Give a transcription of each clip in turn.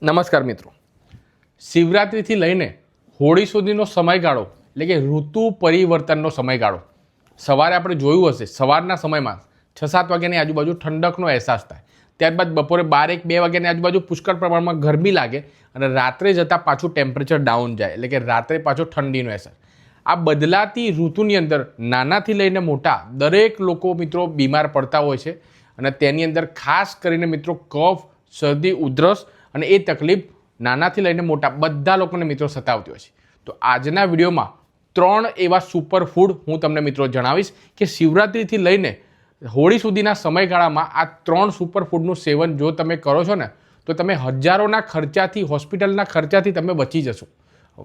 નમસ્કાર મિત્રો, શિવરાત્રિથી લઈને હોળી સુધીનો સમયગાળો એટલે કે ઋતુ પરિવર્તનનો સમયગાળો. સવારે આપણે જોયું હશે, સવારના સમયમાં 6-7 વાગ્યાની આજુબાજુ ઠંડકનો અહેસાસ થાય. ત્યારબાદ બપોરે 12-1-2 વાગ્યાની આજુબાજુ પુષ્કળ પ્રમાણમાં ગરમી લાગે અને રાત્રે જતાં પાછું ટેમ્પરેચર ડાઉન જાય, એટલે કે રાત્રે પાછો ઠંડીનો અહેસાસ. આ બદલાતી ઋતુની અંદર નાનાથી લઈને મોટા દરેક લોકો મિત્રો બીમાર પડતા હોય છે અને તેની અંદર ખાસ કરીને મિત્રો કફ, શરદી, ઉધરસ અને એ તકલીફ નાનાથી લઈને મોટા બધા લોકોને મિત્રો સતાવતી હોય છે. તો આજના વિડીયોમાં 3 એવા સુપર ફૂડ હું તમને મિત્રો જણાવીશ કે શિવરાત્રિથી લઈને હોળી સુધીના સમયગાળામાં આ 3 સુપર ફૂડનું સેવન જો તમે કરો છો ને તો તમે હજારોના ખર્ચાથી, હોસ્પિટલના ખર્ચાથી તમે બચી જશો.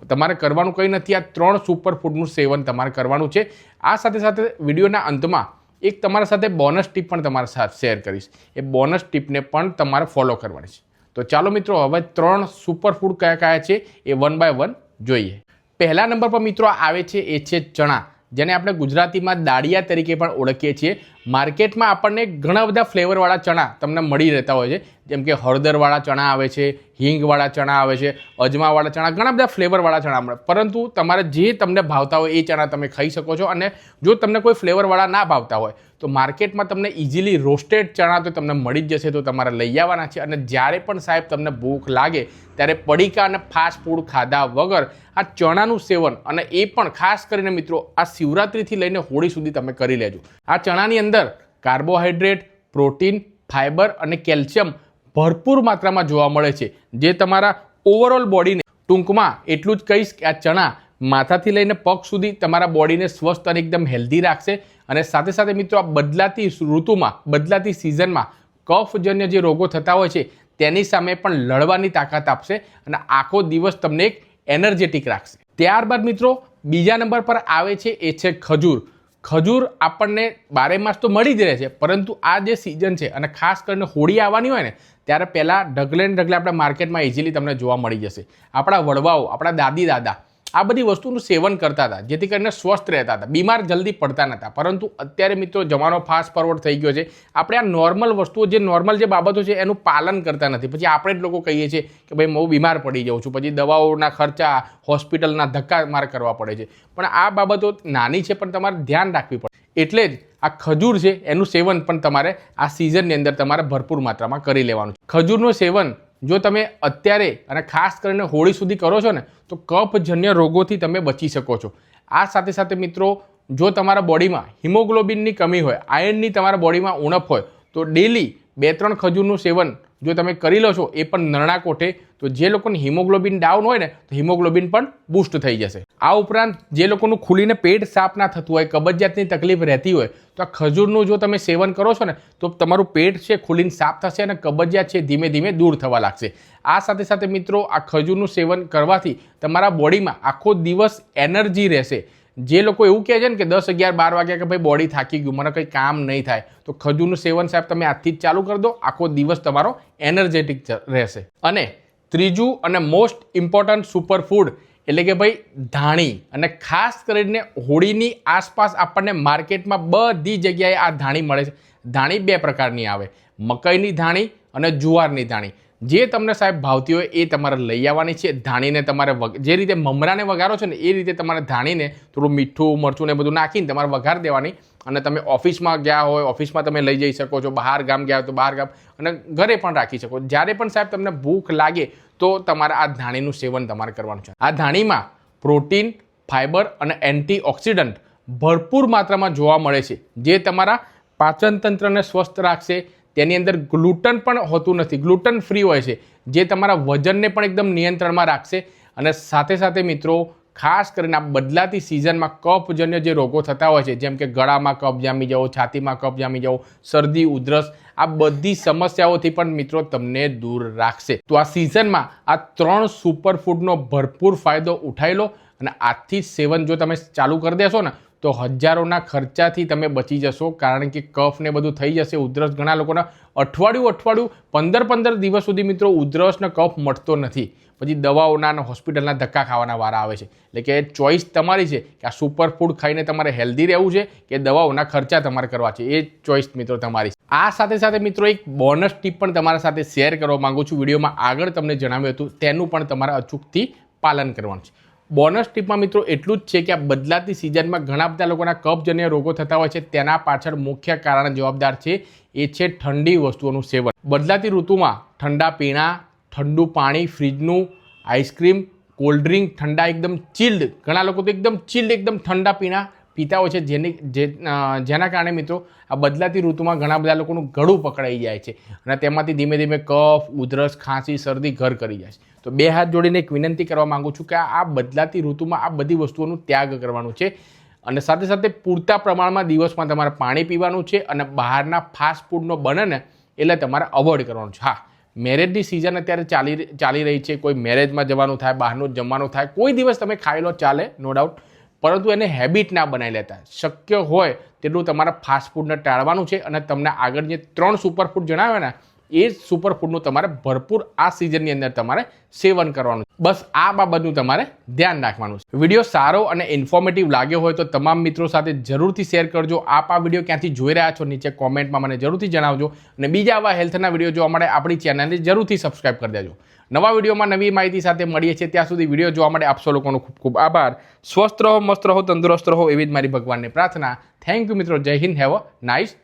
તમારે કરવાનું કંઈ નથી, આ 3 સુપર ફૂડનું સેવન તમારે કરવાનું છે. આ સાથે સાથે વિડીયોના અંતમાં એક તમારા સાથે બોનસ ટીપ પણ તમારા સાથે શેર કરીશ. એ બોનસ ટીપને પણ તમારે ફોલો કરવાની છે. તો ચાલો મિત્રો, હવે 3 સુપર ફૂડ કયા કયા છે એ 1 બાય 1 જોઈએ. પહેલા નંબર પર મિત્રો આવે છે એ છે ચણા, જેને આપણે ગુજરાતીમાં દાળિયા તરીકે પણ ઓળખીએ છીએ. માર્કેટમાં આપણને ઘણા બધા ફ્લેવરવાળા ચણા તમને મળી રહેતા હોય છે, જેમ કે હળદરવાળા ચણા આવે છે, હિંગવાળા ચણા આવે છે, અજમાવાળા ચણા, ઘણા બધા ફ્લેવરવાળા ચણા મળે. પરંતુ તમારે જે તમને ભાવતા હોય એ ચણા તમે ખાઈ શકો છો. અને જો તમને કોઈ ફ્લેવરવાળા ના ભાવતા હોય તો માર્કેટમાં તમને ઇઝીલી રોસ્ટેડ ચણા તો તમને મળી જ જશે, તો તમારે લઈ આવવાના છે. અને જ્યારે પણ સાહેબ તમને ભૂખ લાગે ત્યારે પડીકા અને ફાસ્ટ ફૂડ ખાધા વગર આ ચણાનું સેવન, અને એ પણ ખાસ કરીને મિત્રો આ શિવરાત્રિથી લઈને હોળી સુધી તમે કરી લેજો. આ ચણાની અંદર કાર્બોહાઈડ્રેટ, પ્રોટીન, ફાઇબર અને કેલ્શિયમ ભરપૂર માત્રામાં જોવા મળે છે, જે તમારા ઓવરઓલ બોડીને, ટૂંકમાં એટલું જ કહીશ કે આ ચણા માથાથી લઈને પગ સુધી તમારા બોડીને સ્વસ્થ અને એકદમ હેલ્ધી રાખશે. અને સાથે સાથે મિત્રો આ બદલાતી ઋતુમાં, બદલાતી સિઝનમાં કફજન્ય જે રોગો થતા હોય છે તેની સામે પણ લડવાની તાકાત આપશે અને આખો દિવસ તમને એક એનર્જેટિક રાખશે. ત્યારબાદ મિત્રો બીજા નંબર પર આવે છે એ છે ખજૂર. ખજૂર આપણને 12 માસ તો મળી જ રહે છે, પરંતુ આ જે સિઝન છે અને ખાસ કરીને હોળી આવવાની હોય ને ત્યારે પહેલાં ઢગલે ને ઢગલે આપણે માર્કેટમાં ઇઝીલી તમને જોવા મળી જશે. આપણા વડવાઓ, આપણા દાદી દાદા આ બધી વસ્તુનું સેવન કરતા હતા, જેથી કરીને સ્વસ્થ રહેતા હતા, બીમાર જલ્દી પડતા નહોતા. પરંતુ અત્યારે મિત્રો જમાનો ફાસ્ટ ફોરવર્ડ થઈ ગયો છે. આપણે આ નોર્મલ વસ્તુઓ, જે નોર્મલ જે બાબતો છે એનું પાલન કરતા નથી. પછી આપણે જ લોકો કહીએ છીએ કે ભાઈ હું બીમાર પડી જાઉં છું, પછી દવાઓના ખર્ચા, હોસ્પિટલના ધક્કા મારે કરવા પડે છે. પણ આ બાબતો નાની છે, પણ તમારે ધ્યાન રાખવી પડે. એટલે જ આ ખજૂર છે એનું સેવન પણ તમારે આ સિઝનની અંદર તમારે ભરપૂર માત્રામાં કરી લેવાનું છે. ખજૂરનું સેવન જો તમે અત્યારે અને ખાસ કરીને હોળી સુધી કરો છો ને તો કફજન્ય રોગોથી તમે બચી શકો છો. આ સાથે સાથે મિત્રો જો તમારા બોડીમાં હિમોગ્લોબિનની કમી હોય, આયર્નની તમારા બોડીમાં ઉણપ હોય તો ડેલી 2-3 ખજૂરનું સેવન જો તમે કરી લો છો એ પણ નરણા કોઠે, તો જે લોકોને હિમોગ્લોબિન ડાઉન હોય ને તો હિમોગ્લોબિન પણ બૂસ્ટ થઈ જશે. આ ઉપરાંત જે લોકોનું ખુલીને પેટ સાફ ના થતું હોય, કબજિયાતની તકલીફ રહેતી હોય, તો આ ખજૂરનું જો તમે સેવન કરો છો ને તો તમારું પેટ છે ખુલીને સાફ થશે અને કબજિયાત છે ધીમે ધીમે દૂર થવા લાગશે. આ સાથે સાથે મિત્રો આ ખજૂરનું સેવન કરવાથી તમારા બોડીમાં આખો દિવસ એનર્જી રહેશે. જે લોકો એવું કહે છે ને કે 10, 11, 12 વાગ્યા કે ભાઈ બોડી થાકી ગયું, મને કંઈ કામ નહીં થાય, તો ખજૂરનું સેવન સાહેબ તમે આજથી જ ચાલુ કરી દો, આખો દિવસ તમારો એનર્જેટિક રહેશે. અને ત્રીજું અને મોસ્ટ ઇમ્પોર્ટન્ટ સુપર ફૂડ એટલે કે ભાઈ ધાણી. અને ખાસ કરીને હોળીની આસપાસ આપણને માર્કેટમાં બધી જગ્યાએ આ ધાણી મળે છે. ધાણી 2 પ્રકારની આવે, મકાઈની ધાણી અને જુવારની ધાણી. જે તમને સાહેબ ભાવતી હોય એ તમારે લઈ આવવાની છે. ધાણીને તમારે જે રીતે મમરાને વઘારો છો ને એ રીતે તમારે ધાણીને થોડું મીઠું, મરચું ને બધું નાખીને તમારે વઘાર દેવાની. અને તમે ઓફિસમાં ગયા હોય, ઓફિસમાં તમે લઈ જઈ શકો છો, બહાર ગામ ગયા હોય તો બહાર ગામ, અને ઘરે પણ રાખી શકો. જ્યારે પણ સાહેબ તમને ભૂખ લાગે તો તમારે આ ધાણીનું સેવન તમારે કરવાનું છે. આ ધાણીમાં પ્રોટીન, ફાઇબર અને એન્ટીઓક્સિડન્ટ ભરપૂર માત્રામાં જોવા મળે છે, જે તમારા પાચન તંત્રને સ્વસ્થ રાખશે. તેની અંદર ગ્લુટન પણ હોતું નથી, ગ્લુટન ફ્રી હોય છે, જે તમારા વજનને પણ એકદમ નિયંત્રણમાં રાખશે. અને સાથે સાથે મિત્રો ખાસ કરીને આ બદલાતી સિઝનમાં કફજન્ય જે રોગો થતા હોય છે, જેમ કે ગળામાં કફ જામી જવો, છાતીમાં કફ જામી જવો, શરદી, ઉધરસ, આ બધી સમસ્યાઓથી પણ મિત્રો તમને દૂર રાખશે. તો આ સિઝનમાં આ 3 સુપર ફૂડનો ભરપૂર ફાયદો ઉઠાવી લો અને આજથી જ સેવન જો તમે ચાલુ કરી દેશો ને તો હજારોના ખર્ચાથી તમે બચી જશો, કારણ કે કફ ને બધું થઈ જશે. ઉધરસ ઘણા લોકોના અઠવાડિયું 15 દિવસ સુધી મિત્રો ઉધરસનો કફ મટતો નથી. પછી દવાઓના અને હોસ્પિટલના ધક્કા ખાવાના વારા આવે છે. એટલે કે ચોઈસ તમારી છે કે આ સુપર ફૂડ ખાઈને તમારે હેલ્ધી રહેવું છે કે દવાઓના ખર્ચા તમારે કરવા છે. એ ચોઈસ મિત્રો તમારી છે. આ સાથે મિત્રો એક બોનસ ટીપ પણ તમારા સાથે શેર કરવા માંગુ છું. વિડીયોમાં આગળ તમને જણાવ્યું હતું તેનું પણ તમારે અચૂકથી પાલન કરવાનું છે. બોનસ ટીપમાં મિત્રો એટલું જ છે કે આ બદલાતી સિઝનમાં ઘણા બધા લોકોના કફજન્ય રોગો થતા હોય છે. તેના પાછળ મુખ્ય કારણ જવાબદાર છે એ છે ઠંડી વસ્તુઓનું સેવન. બદલાતી ઋતુમાં ઠંડા પીણા, ઠંડુ પાણી, ફ્રીજનું, આઈસ્ક્રીમ, કોલ્ડ ડ્રિંક, ઠંડા એકદમ ચિલ્ડ, ઘણા લોકો તો એકદમ ચિલ્ડ એકદમ ઠંડા પીણા પીતા હોય છે, જેના કારણે મિત્રો આ બદલાતી ઋતુમાં ઘણા બધા લોકોનું ગળું પકડાઈ જાય છે અને તેમાંથી ધીમે ધીમે કફ, ઉધરસ, ખાંસી, શરદી ઘર કરી જાય છે. તો બે હાથ જોડીને એક વિનંતી કરવા માંગુ છું કે આ બદલાતી ઋતુમાં આ બધી વસ્તુઓનું ત્યાગ કરવાનું છે અને સાથે પૂરતા પ્રમાણમાં દિવસમાં તમારે પાણી પીવાનું છે અને બહારના ફાસ્ટ ફૂડનો બને ને એટલે તમારે અવોઇડ કરવાનું છે. હા, મેરેજની સિઝન અત્યારે ચાલી રહી છે, કોઈ મેરેજમાં જવાનું થાય, બહારનું જમવાનું થાય, કોઈ દિવસ તમે ખાઈ લો ચાલે, નો ડાઉટ, પરંતુ એને હેબિટ ના બનાવી લેતા. શક્ય હોય તેટલું તમારે ફાસ્ટ ફૂડને ટાળવાનું છે અને તમને આગળ જે 3 સુપરફૂડ જણાવ્યા ને એ સુપરફૂડનું તમારે ભરપૂર આ સિઝનની અંદર તમારે સેવન કરવાનું છે. બસ આ બાબતનું તમારે ધ્યાન રાખવાનું છે. વિડીયો સારો અને ઇન્ફોર્મેટિવ લાગ્યો હોય તો તમામ મિત્રો સાથે જરૂરથી શેર કરજો. આપ આ વિડીયો ક્યાંથી જોઈ રહ્યા છો નીચે કોમેન્ટમાં મને જરૂરથી જણાવજો અને બીજા આવા હેલ્થના વિડીયો જોવા માટે આપણી ચેનલને જરૂરથી સબસ્ક્રાઇબ કરી દેજો. નવા વિડીયોમાં નવી માહિતી સાથે મળીએ છીએ. ત્યાં સુધી વિડીયો જોવા માટે આપ સૌ લોકોનો ખૂબ ખૂબ આભાર. સ્વસ્થ રહો, મસ્ત રહો, તંદુરસ્ત રહો એવી જ મારી ભગવાનની પ્રાર્થના. થેન્ક યુ મિત્રો. જય હિન્દ. Have a nice